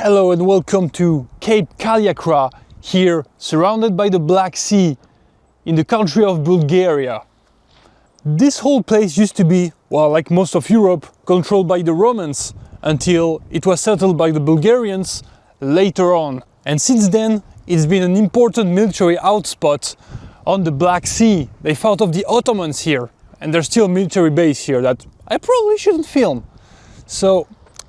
Hello and welcome to Cape Kaliakra, here surrounded by the Black Sea in the country of Bulgaria. This whole place used to be, well, like most of Europe, controlled by the Romans until it was settled by the Bulgarians later on. And since then, it's been an important military outspot on the Black Sea. They fought off the Ottomans here, and there's still a military base here that I probably shouldn't film. So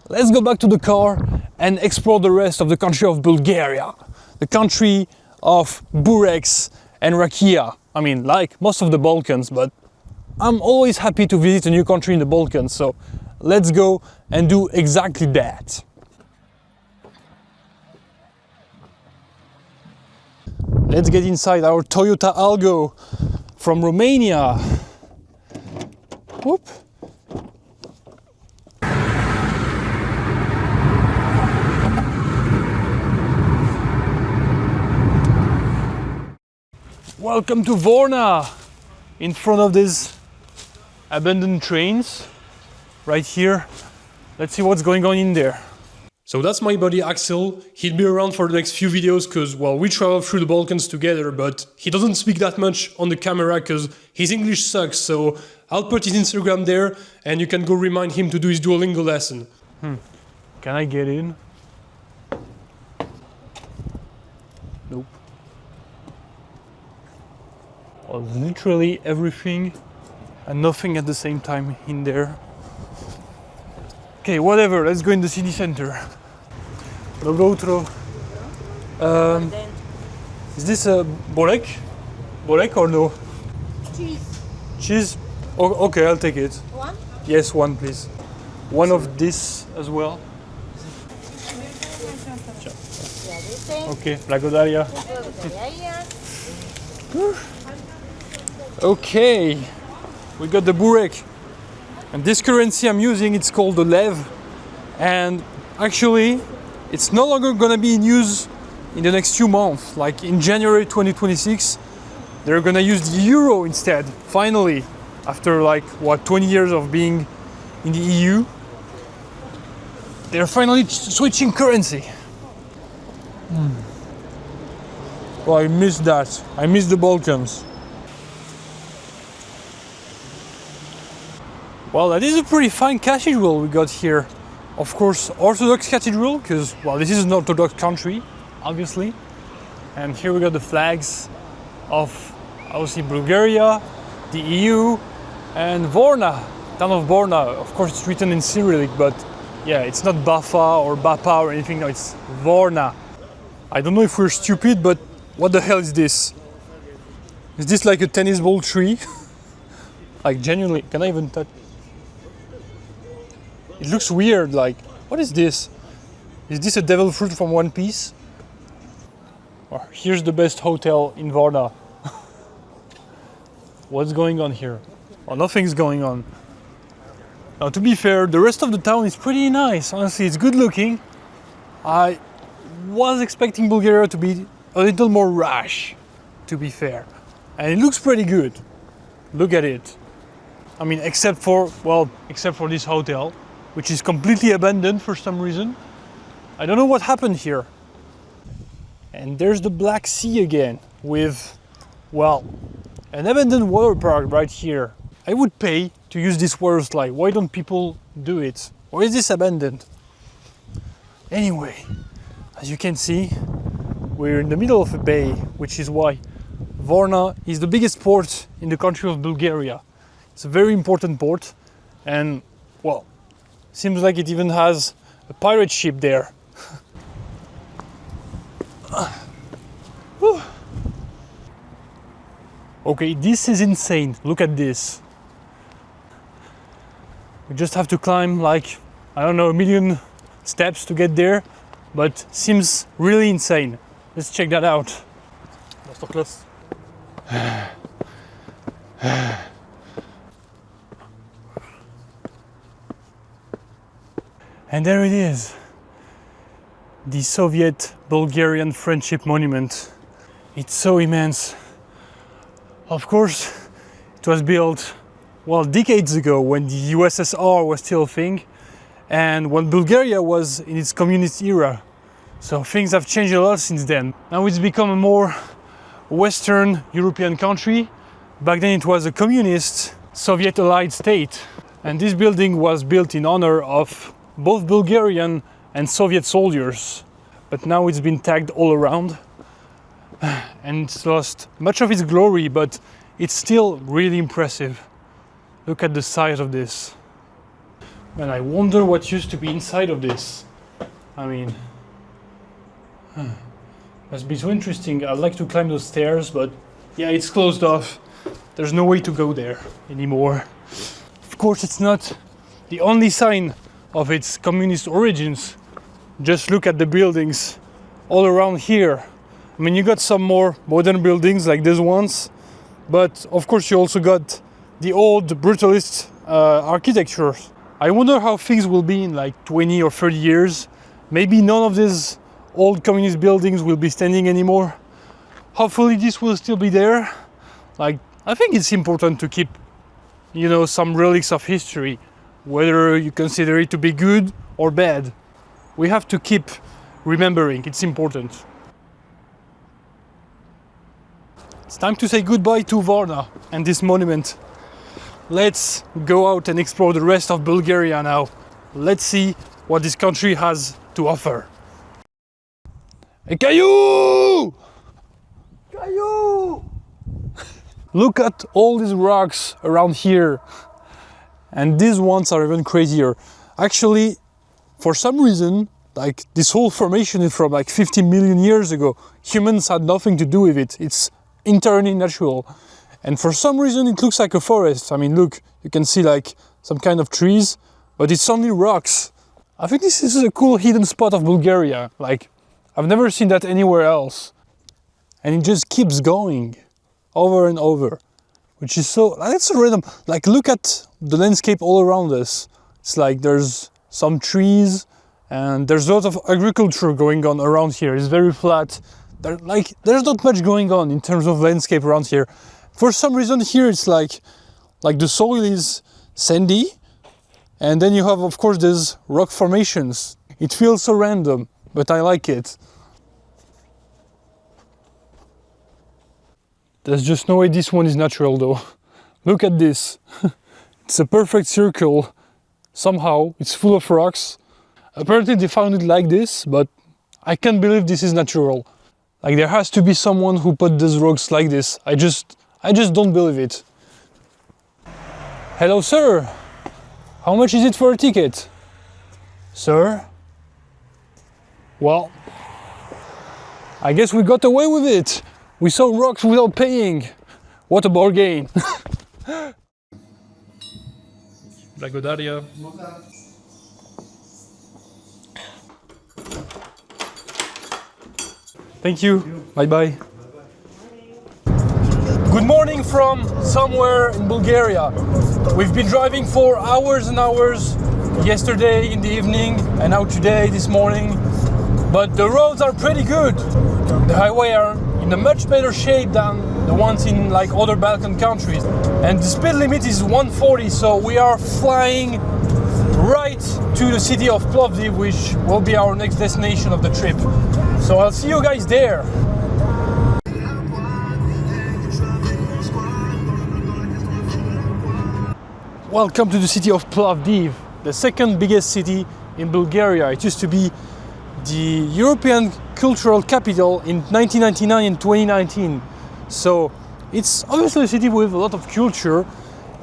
let's go back to the car and explore the rest of the country of Bulgaria, the country of bureks and rakia. I mean, like most of the Balkans, but I'm always happy to visit a new country in the Balkans, so let's go and do exactly that. Let's get inside our Toyota Algo from Romania. Whoop. Welcome to Varna, in front of these abandoned trains, right here. Let's see what's going on in there. So that's my buddy Axel. He'll be around for the next few videos because, well, we travel through the Balkans together, but he doesn't speak that much on the camera because his English sucks, so I'll put his Instagram there and you can go remind him to do his Duolingo lesson. Can I get in? Nope. Well, literally everything and nothing at the same time in there. Okay, whatever, let's go in the city center. Is this a burek? Burek or no? Cheese. Cheese? Oh, okay, I'll take it. One? Yes, one please. One of this as well. Okay, Blagodaria. Okay, we got the burek. And this currency I'm using, it's called the lev. And actually, it's no longer gonna be in use in the next few months. Like in January 2026, they're gonna use the euro instead. Finally, after like, what, 20 years of being in the EU, they're finally switching currency. Well, I missed that. I missed the Balkans. Well, that is a pretty fine cathedral we got here. Of course, Orthodox cathedral, because, well, this is an Orthodox country, obviously. And here we got the flags of, obviously, Bulgaria, the EU, and Varna, town of Varna. Of course, it's written in Cyrillic, but yeah, it's not Bafa or Bapa or anything, no, it's Varna. I don't know if we're stupid, but what the hell is this? Is this like a tennis ball tree? Like, genuinely, can I even touch? It looks weird, like, what is this? Is this a devil fruit from One Piece? Or here's the best hotel in Varna. What's going on here? Well, nothing's going on. Now, to be fair, the rest of the town is pretty nice. Honestly, it's good looking. I was expecting Bulgaria to be a little more rash, to be fair. And it looks pretty good. Look at it. I mean, except for this hotel, which is completely abandoned for some reason. I don't know what happened here. And there's the Black Sea again with, well, an abandoned water park right here. I would pay to use this water slide. Why don't people do it? Or is this abandoned? Anyway, as you can see, we're in the middle of a bay, which is why Varna is the biggest port in the country of Bulgaria. It's a very important port, and, well, seems like it even has a pirate ship there. Okay, this is insane. Look at this. We just have to climb like, I don't know, 1 million steps to get there, but seems really insane. Let's check that out. Masterclass. And there it is, the Soviet-Bulgarian Friendship Monument. It's so immense. Of course, it was built, well, decades ago when the USSR was still a thing, and when Bulgaria was in its communist era. So things have changed a lot since then. Now it's become a more Western European country. Back then it was a communist Soviet allied state. And this building was built in honor of both Bulgarian and Soviet soldiers. But now it's been tagged all around and it's lost much of its glory, but it's still really impressive. Look at the size of this. Man, I wonder what used to be inside of this. I mean, must be so interesting. I'd like to climb those stairs, but yeah, it's closed off. There's no way to go there anymore. Of course, it's not the only sign of its communist origins. Just look at the buildings all around here. I mean, you got some more modern buildings like these ones, but of course you also got the old brutalist architecture. I wonder how things will be in like 20 or 30 years. Maybe none of these old communist buildings will be standing anymore. Hopefully this will still be there. Like, I think it's important to keep, you know, some relics of history, whether you consider it to be good or bad. We have to keep remembering, it's important. It's time to say goodbye to Varna and this monument. Let's go out and explore the rest of Bulgaria now. Let's see what this country has to offer. Hey, Caillou! Caillou! Look at all these rocks around here. And these ones are even crazier. Actually, for some reason, like this whole formation is from like 50 million years ago. Humans had nothing to do with it. It's entirely natural. And for some reason it looks like a forest. I mean, look, you can see like some kind of trees, but it's only rocks. I think this is a cool hidden spot of Bulgaria. Like, I've never seen that anywhere else. And it just keeps going over and over, which is so, that's so random. Like, look at the landscape all around us. It's like there's some trees and there's a lot of agriculture going on around here. It's very flat. There's not much going on in terms of landscape around here. For some reason here it's like the soil is sandy, and then you have, of course, these rock formations. It feels so random, but I like it. There's just no way this one is natural though. Look at this. It's a perfect circle. Somehow it's full of rocks. Apparently they found it like this, but I can't believe this is natural. Like, there has to be someone who put these rocks like this. I just don't believe it. Hello, sir. How much is it for a ticket? Sir? Well, I guess we got away with it. We saw rocks without paying. What a bargain. Благодаря. Thank you. Bye-bye. Good morning from somewhere in Bulgaria. We've been driving for hours and hours yesterday in the evening and now today, this morning. But the roads are pretty good. The highway are in a much better shape than the ones in like other Balkan countries. And the speed limit is 140, so we are flying right to the city of Plovdiv, which will be our next destination of the trip. So I'll see you guys there. Welcome to the city of Plovdiv, the second biggest city in Bulgaria. It used to be the European cultural capital in 1999 and 2019. So it's obviously a city with a lot of culture.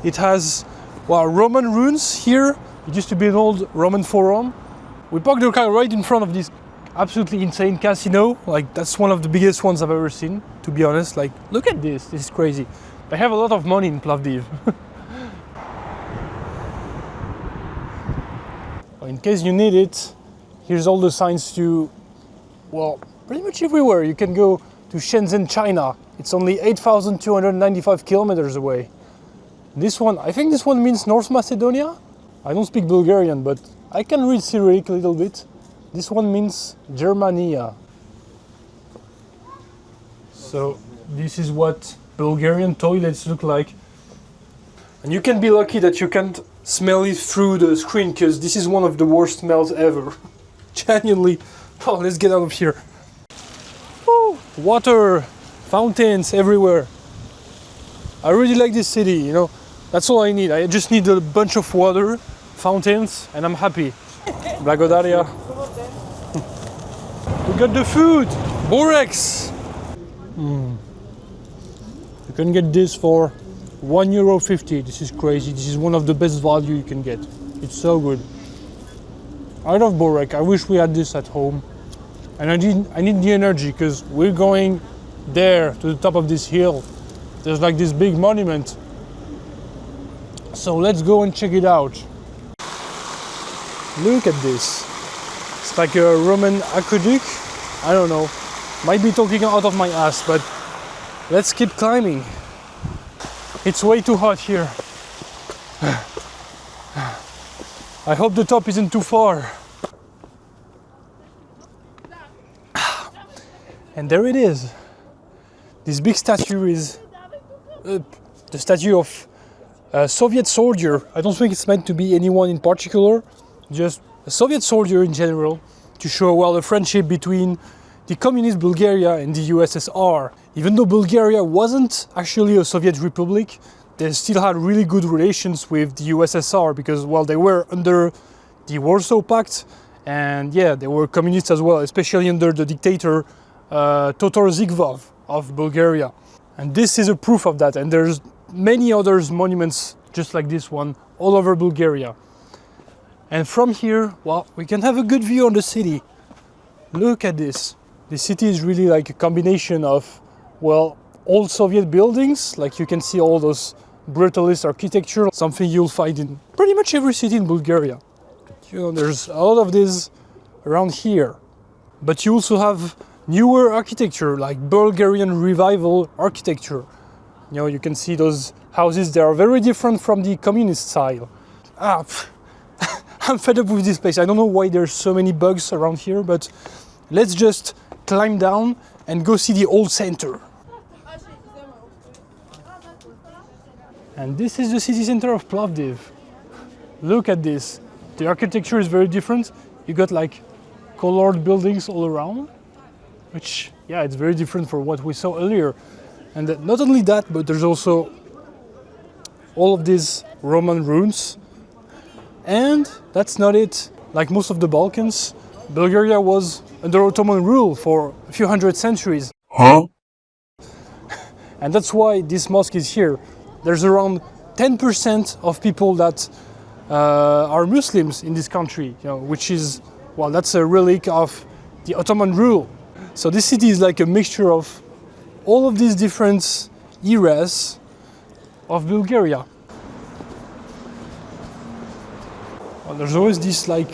It has, well, Roman ruins here. It used to be an old Roman forum. We parked the car right in front of this absolutely insane casino. Like, that's one of the biggest ones I've ever seen, to be honest. Like, look at this. This is crazy. They have a lot of money in Plovdiv. In case you need it, here's all the signs to, well, pretty much everywhere. You can go to Shenzhen, China. It's only 8,295 kilometers away. This one, I think this one means North Macedonia. I don't speak Bulgarian, but I can read Cyrillic a little bit. This one means Germania. So this is what Bulgarian toilets look like. And you can be lucky that you can't smell it through the screen, because this is one of the worst smells ever. Genuinely Oh, let's get out of here. Woo! Water, fountains everywhere. I really like this city, you know. That's all I need. I just need a bunch of water, fountains, and I'm happy. Blagodaria. We got the food! Bureks! You can get this for €1.50. This is crazy. This is one of the best value you can get. It's so good. I love burek. I wish we had this at home. And I need the energy because we're going there to the top of this hill. There's like this big monument. So let's go and check it out. Look at this. It's like a Roman aqueduct. I don't know. Might be talking out of my ass, but let's keep climbing. It's way too hot here. I hope the top isn't too far. And there it is. This big statue is the statue of a Soviet soldier. I don't think it's meant to be anyone in particular, just a Soviet soldier in general, to show, well, the friendship between the communist Bulgaria and the USSR. Even though Bulgaria wasn't actually a Soviet republic, they still had really good relations with the USSR because, well, they were under the Warsaw Pact, and yeah, they were communists as well, especially under the dictator Todor Zhivkov of Bulgaria. And this is a proof of that, and there's many other monuments just like this one all over Bulgaria. And from here, well, we can have a good view on the city. Look at this. The city is really like a combination of, well, old Soviet buildings, like you can see all those brutalist architecture, something you'll find in pretty much every city in Bulgaria. You know, there's a lot of this around here. But you also have newer architecture, like Bulgarian revival architecture. You know, you can see those houses, they are very different from the communist style. I'm fed up with this place. I don't know why there's so many bugs around here, but let's just climb down and go see the old center. And this is the city center of Plovdiv. Look at this. The architecture is very different. You got like colored buildings all around, which, yeah, it's very different from what we saw earlier. And not only that, but there's also all of these Roman ruins. And that's not it. Like most of the Balkans, Bulgaria was under Ottoman rule for a few hundred centuries. Huh? And that's why this mosque is here. There's around 10% of people that are Muslims in this country, you know, which is, well, that's a relic of the Ottoman rule. So this city is like a mixture of all of these different eras of Bulgaria. Well, there's always these like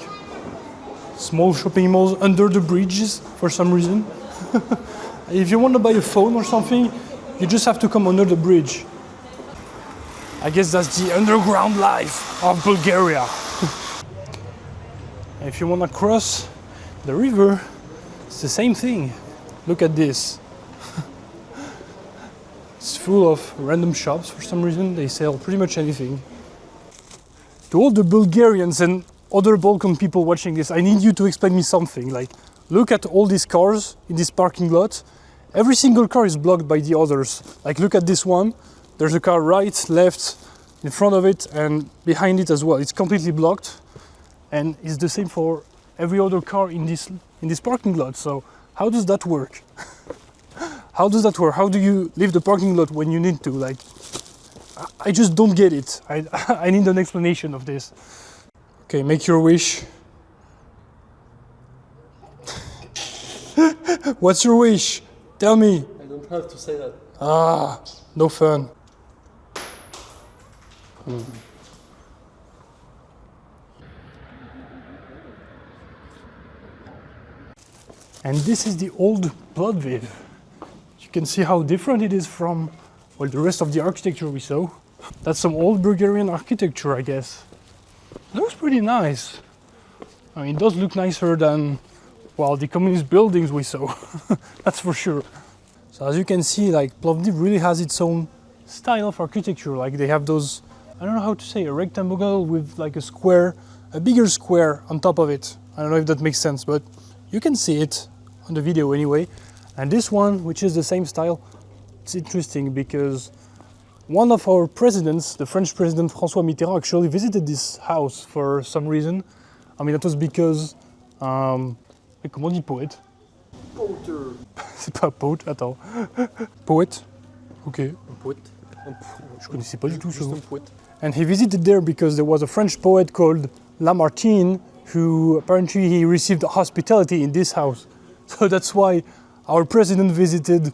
small shopping malls under the bridges for some reason. If you want to buy a phone or something, you just have to come under the bridge. I guess that's the underground life of Bulgaria. If you want to cross the river, it's the same thing. Look at this. It's full of random shops for some reason. They sell pretty much anything. To all the Bulgarians and other Balkan people watching this, I need you to explain me something. Like, look at all these cars in this parking lot. Every single car is blocked by the others. Like, look at this one. There's a car right, left, in front of it, and behind it as well. It's completely blocked. And it's the same for every other car in this parking lot. So how does that work? How does that work? How do you leave the parking lot when you need to? Like, I just don't get it. I need an explanation of this. Okay, make your wish. What's your wish? Tell me. I don't have to say that. Ah, no fun. And this is the old Plovdiv. You can see how different it is from, well, the rest of the architecture we saw. That's some old Bulgarian architecture, I guess. It looks pretty nice. I mean, it does look nicer than, well, the communist buildings we saw. That's for sure. So as you can see, like, Plovdiv really has its own style of architecture. Like, they have those, I don't know how to say, a rectangle with like a square, a bigger square on top of it. I don't know if that makes sense, but You can see it on the video anyway. And this one, which is the same style, it's interesting because one of our presidents, the French president François Mitterrand, actually visited this house for some reason. I mean, that was because... comment on dit poète? Potter. C'est pas poète, attends. Poète. Ok. Un poète. Je connaissais pas du tout ce Juste mot. un poète. And he visited there because there was a French poet called Lamartine who apparently he received hospitality in this house. So that's why our president visited,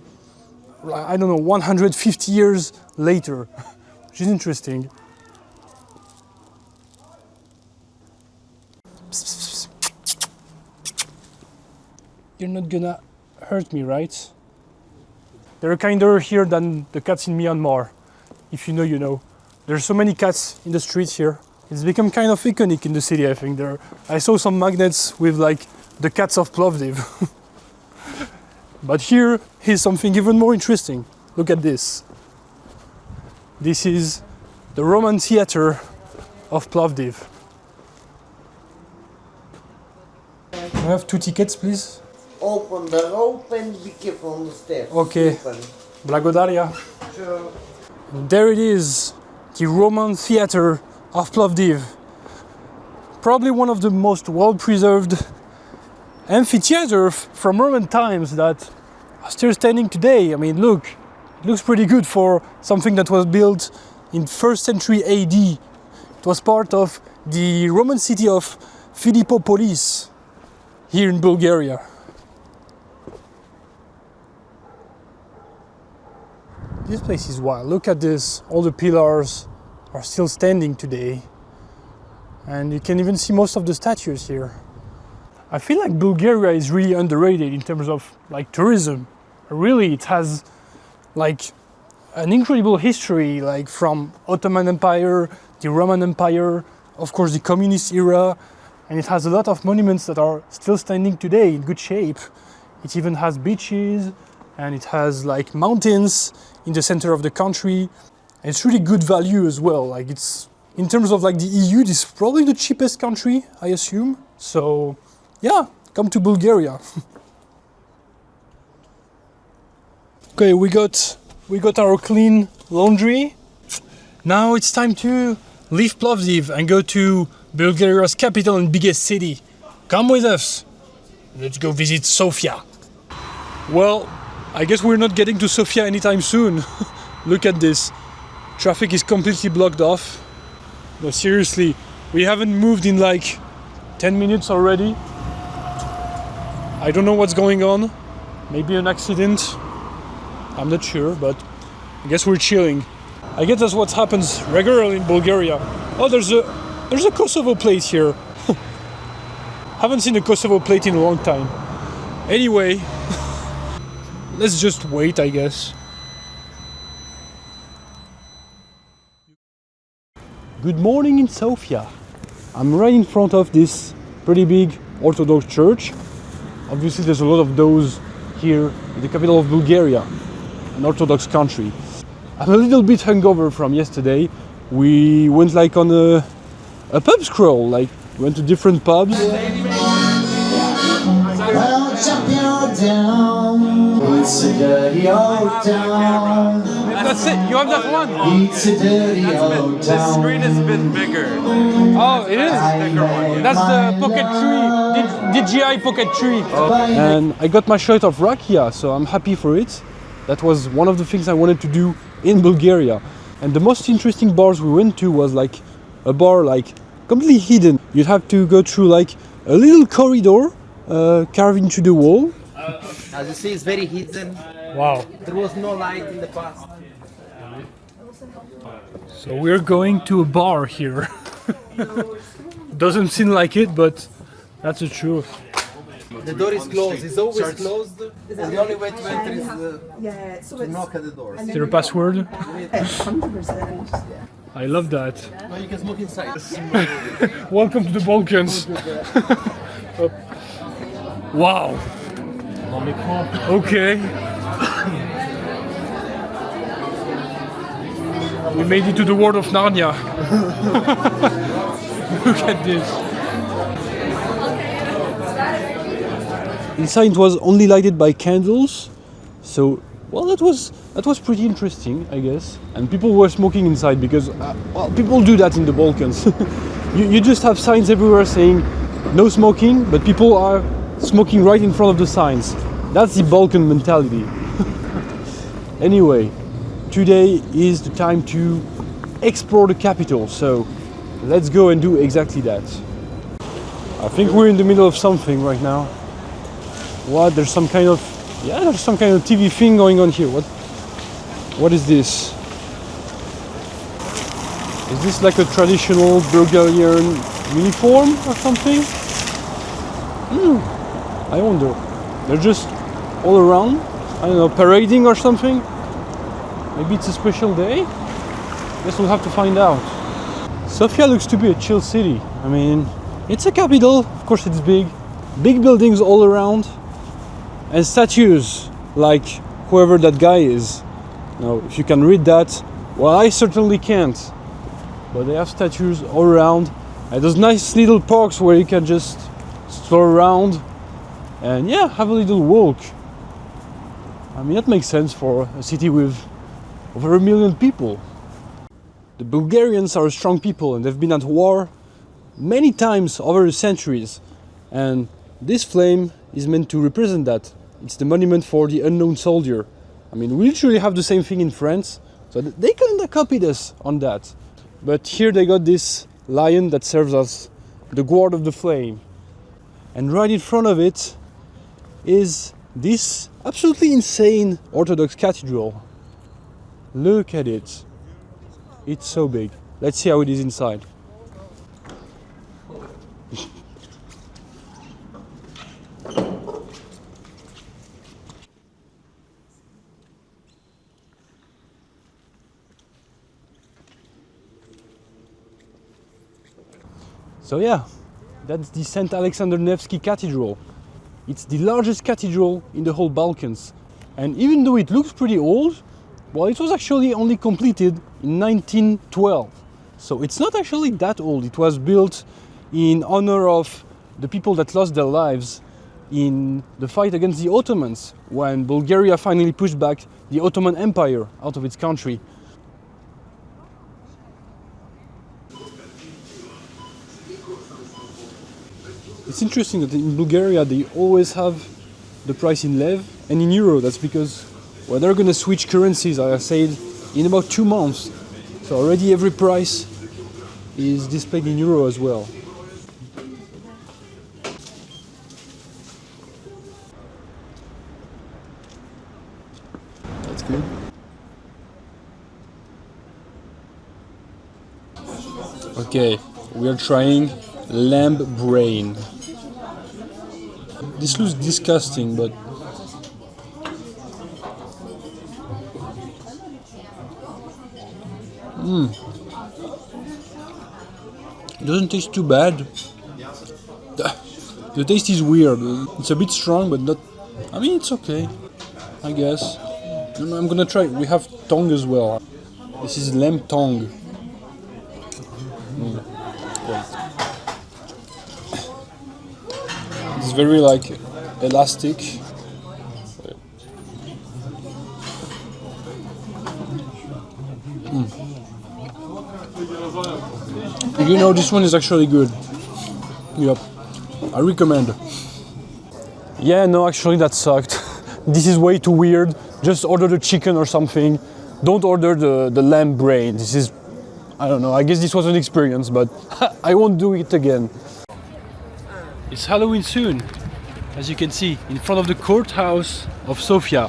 I don't know, 150 years later, which is interesting. You're not gonna hurt me, right? They're kinder here than the cats in Myanmar. If you know, you know. There's so many cats in the streets here. It's become kind of iconic in the city, I think. I saw some magnets with like the cats of Plovdiv. But here is something even more interesting. Look at this. This is the Roman theater of Plovdiv. Can I have 2 tickets, please? Open the rope and be careful on the stairs. Okay. Open. Blagodaria. Sure. There it is, the Roman theater of Plovdiv. Probably one of the most well-preserved amphitheaters from Roman times that are still standing today. I mean, look, it looks pretty good for something that was built in 1st century AD. It was part of the Roman city of Philippopolis here in Bulgaria. This place is wild. Look at this. All the pillars are still standing today. And you can even see most of the statues here. I feel like Bulgaria is really underrated in terms of like tourism. Really, it has like an incredible history, like from Ottoman Empire, the Roman Empire, of course the communist era, and it has a lot of monuments that are still standing today in good shape. It even has beaches, and it has like mountains in the center of the country. And it's really good value as well. Like it's, in terms of like the EU, this is probably the cheapest country, I assume. So yeah, come to Bulgaria. Okay, we got our clean laundry. Now it's time to leave Plovdiv and go to Bulgaria's capital and biggest city. Come with us. Let's go visit Sofia. Well, I guess we're not getting to Sofia anytime soon. Look at this. Traffic is completely blocked off. No, seriously, we haven't moved in like 10 minutes already. I don't know what's going on. Maybe an accident. I'm not sure, but I guess we're chilling. I guess that's what happens regularly in Bulgaria. Oh, there's a Kosovo plate here. Haven't seen a Kosovo plate in a long time. Anyway, let's just wait, I guess. Good morning in Sofia. I'm right in front of this pretty big Orthodox church. Obviously there's a lot of those here in the capital of Bulgaria, an Orthodox country. I'm a little bit hungover from yesterday. We went like on a pub crawl, like went to different pubs. Well, champion down, it's a dirty old town. That's it, you have that one? It's a dirty old The town. screen is a bit bigger. Oh, it is? That's the Pocket 3, DJI Pocket 3. And I got my shirt of Rakia, so I'm happy for it. That was one of the things I wanted to do in Bulgaria. And the most interesting bars we went to was like a bar like completely hidden. You'd have to go through like a little corridor carved into the wall. As you see, it's very hidden. Wow. There was no light in the past. So we're going to a bar here. Doesn't seem like it, but that's the truth. The door is closed. It's always closed. And the only way to enter is to knock at the door. Is there a password? 100%. I love that. Now you can smoke inside. Welcome to the Balkans. Wow. Okay. We made it to the world of Narnia. Look at this. Inside it was only lighted by candles, so well, that was pretty interesting, I guess. And people were smoking inside because well, people do that in the Balkans. you just have signs everywhere saying no smoking, but people are smoking right in front of the signs. That's the Balkan mentality. Anyway, today is the time to explore the capital, so let's go and do exactly that. I think we're in the middle of something right now. What? There's some kind of TV thing going on here. What is this? Is this like a traditional Bulgarian uniform or something? I wonder. They're just all around, I don't know, parading or something? Maybe it's a special day? Guess we'll have to find out. Sofia looks to be a chill city. I mean, it's a capital, of course it's big. Big buildings all around. And statues, like whoever that guy is. Now, if you can read that, well, I certainly can't. But they have statues all around. And those nice little parks where you can just stroll around and yeah, have a little walk. I mean, that makes sense for a city with over 1 million people. The Bulgarians are a strong people and they've been at war many times over the centuries. And this flame is meant to represent that. It's the monument for the unknown soldier. I mean, we literally have the same thing in France, so they kind of copied us on that. But here they got this lion that serves as the guard of the flame. And right in front of it is this absolutely insane Orthodox cathedral. Look at it. It's so big. Let's see how it is inside. So yeah, that's the St. Alexander Nevsky Cathedral. It's the largest cathedral in the whole Balkans. And even though it looks pretty old, well, it was actually only completed in 1912. So it's not actually that old. It was built in honor of the people that lost their lives in the fight against the Ottomans, when Bulgaria finally pushed back the Ottoman Empire out of its country. It's interesting that in Bulgaria they always have the price in lev and in euro. That's because, well, they're gonna switch currencies, as I said, in about 2 months. So already every price is displayed in euro as well. That's good. Okay, we are trying lamb brain. This looks disgusting, but it doesn't taste too bad. The taste is weird. It's a bit strong, but not. I mean, it's okay, I guess. I'm gonna try. We have tongue as well. This is lamb tongue. Wait. It's very like elastic. You know, this one is actually good. Yep, I recommend. Yeah, no, actually that sucked. This is way too weird. Just order the chicken or something. Don't order the lamb brain. This is, I don't know, I guess this was an experience, but I won't do it again. It's Halloween soon, as you can see, in front of the courthouse of Sofia,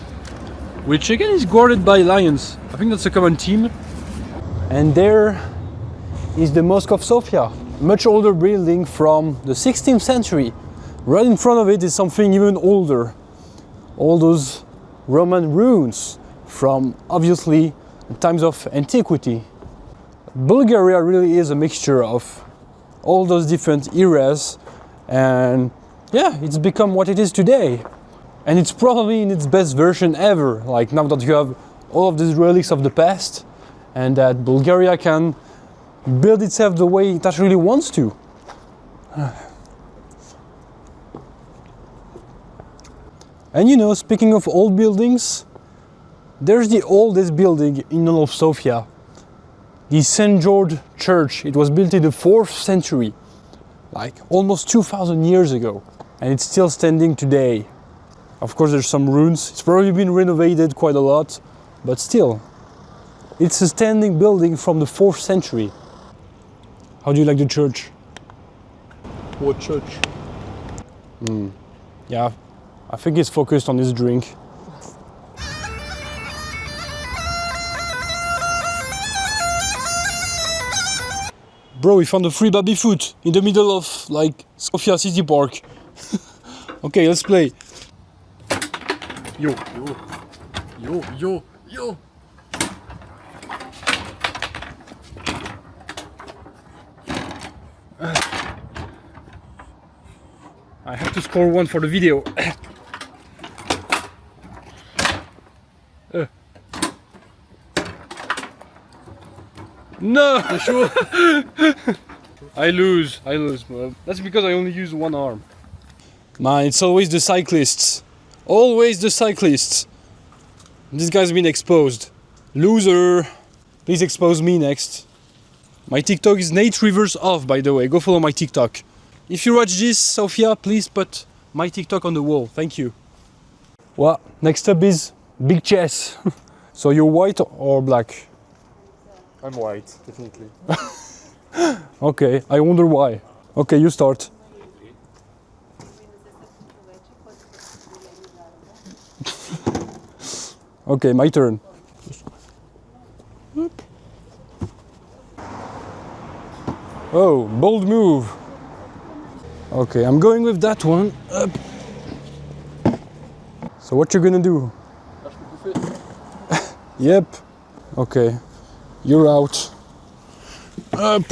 which again is guarded by lions. I think that's a common theme. And there is the Mosque of Sofia, much older building from the 16th century. Right in front of it is something even older. All those Roman ruins from, obviously, times of antiquity. Bulgaria really is a mixture of all those different eras, and yeah, it's become what it is today. And it's probably in its best version ever, like now that you have all of these relics of the past, and that Bulgaria can build itself the way it actually wants to. And you know, speaking of old buildings, there's the oldest building in all of Sofia. The St. George Church. It was built in the 4th century, like almost 2,000 years ago. And it's still standing today. Of course, there's some ruins. It's probably been renovated quite a lot, but still. It's a standing building from the 4th century. How do you like the church? What church? Yeah, I think it's focused on this drink. Bro, we found a free baby foot in the middle of, like, Sofia City Park. Okay, let's play. Yo, yo, yo, yo, yo. I have to score one for the video. No! I lose. Well, that's because I only use one arm. Man, it's always the cyclists. Always the cyclists. This guy's been exposed. Loser. Please expose me next. My TikTok is Nate Rivers off, by the way. Go follow my TikTok. If you watch this, Sofia, please put my TikTok on the wall. Thank you. Well, next up is big chess. So you're white or black? I'm white, definitely. Okay, I wonder why. Okay, you start. Okay, my turn. Oh, bold move. Okay, I'm going with that one. Up. So what you gonna do? Yep. Okay, you're out. Up.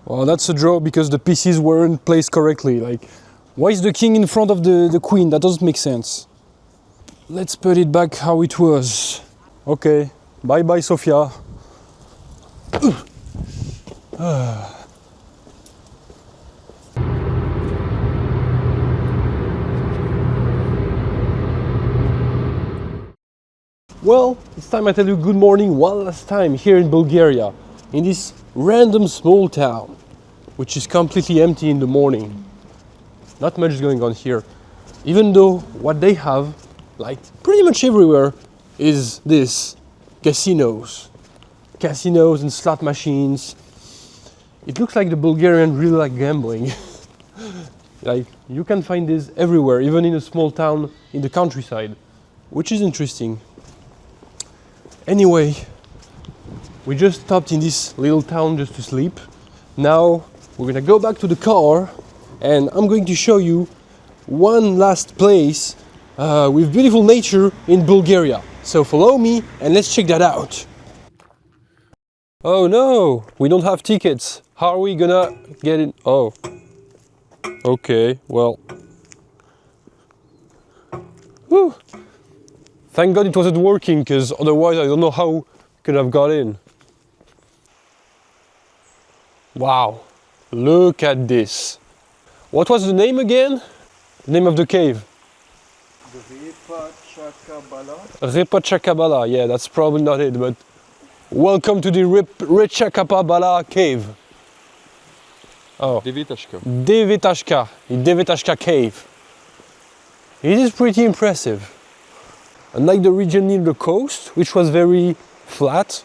Well, that's a draw because the pieces weren't placed correctly. Like, why is the king in front of the queen? That doesn't make sense. Let's put it back how it was. Okay, bye bye, Sofia. Well, it's time I tell you good morning one last time here in Bulgaria, in this random small town, which is completely empty in the morning. Not much is going on here, even though what they have, like pretty much everywhere, is this: casinos. Casinos and slot machines. It looks like the Bulgarians really like gambling. Like, you can find this everywhere, even in a small town in the countryside, which is interesting. Anyway, we just stopped in this little town just to sleep. Now we're gonna go back to the car and I'm going to show you one last place with beautiful nature in Bulgaria. So follow me and let's check that out. Oh no, we don't have tickets. How are we gonna get in? Oh, okay, well. Whew. Thank God it wasn't working, because otherwise I don't know how I could have got in. Wow, look at this. What was the name again? The name of the cave? Repachakabala, yeah, that's probably not it, but welcome to the Repachakabala cave. Oh. Devitashka cave. It is pretty impressive. Unlike the region near the coast, which was very flat,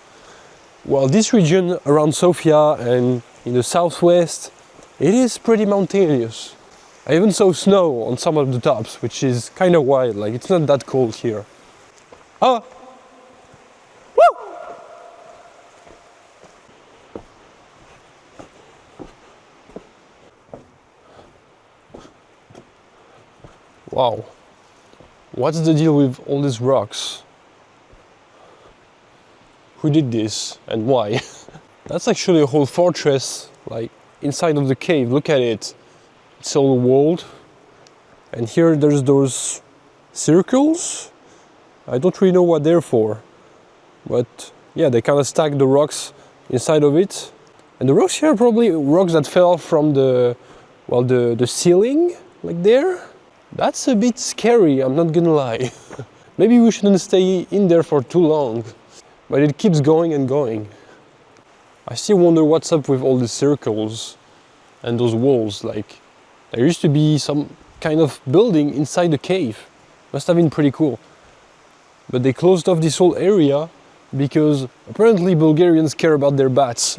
well, this region around Sofia and in the southwest, it is pretty mountainous. I even saw snow on some of the tops, which is kind of wild, like it's not that cold here. Ah! Woo! Wow. What's the deal with all these rocks? Who did this and why? That's actually a whole fortress, like inside of the cave. Look at it. It's all walled. And here there's those circles. I don't really know what they're for. But yeah, they kind of stack the rocks inside of it. And the rocks here are probably rocks that fell from the ceiling, like there. That's a bit scary, I'm not gonna lie. Maybe we shouldn't stay in there for too long. But it keeps going and going. I still wonder what's up with all the circles and those walls. Like, there used to be some kind of building inside the cave. Must have been pretty cool. But they closed off this whole area because apparently Bulgarians care about their bats.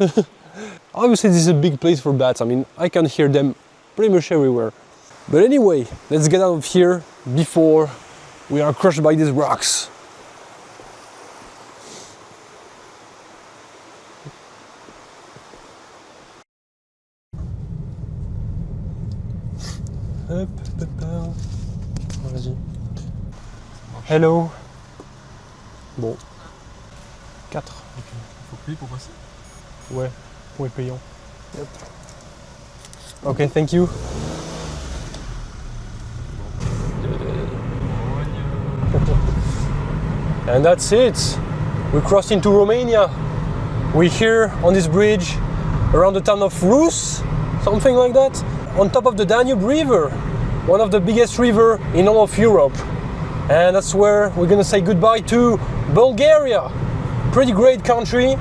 Obviously this is a big place for bats. I mean, I can hear them pretty much everywhere. But anyway, let's get out of here before we are crushed by these rocks. Hop, hop, hop. Vas-y. Hello. Bon. 4. Faut payer pour passer. Ouais, point payant. Yep. Okay, thank you. And that's it. We crossed into Romania. We're here on this bridge around the town of Rus, something like that, on top of the Danube River, one of the biggest rivers in all of Europe. And that's where we're gonna say goodbye to Bulgaria. Pretty great country.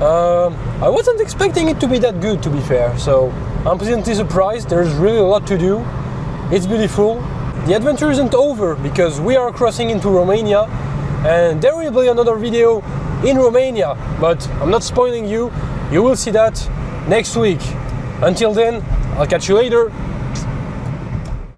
I wasn't expecting it to be that good, to be fair, so I'm pleasantly surprised. There's really a lot to do. It's beautiful. The adventure isn't over because we are crossing into Romania and there will be another video in Romania, but I'm not spoiling you. You will see that next week. Until then, I'll catch you later.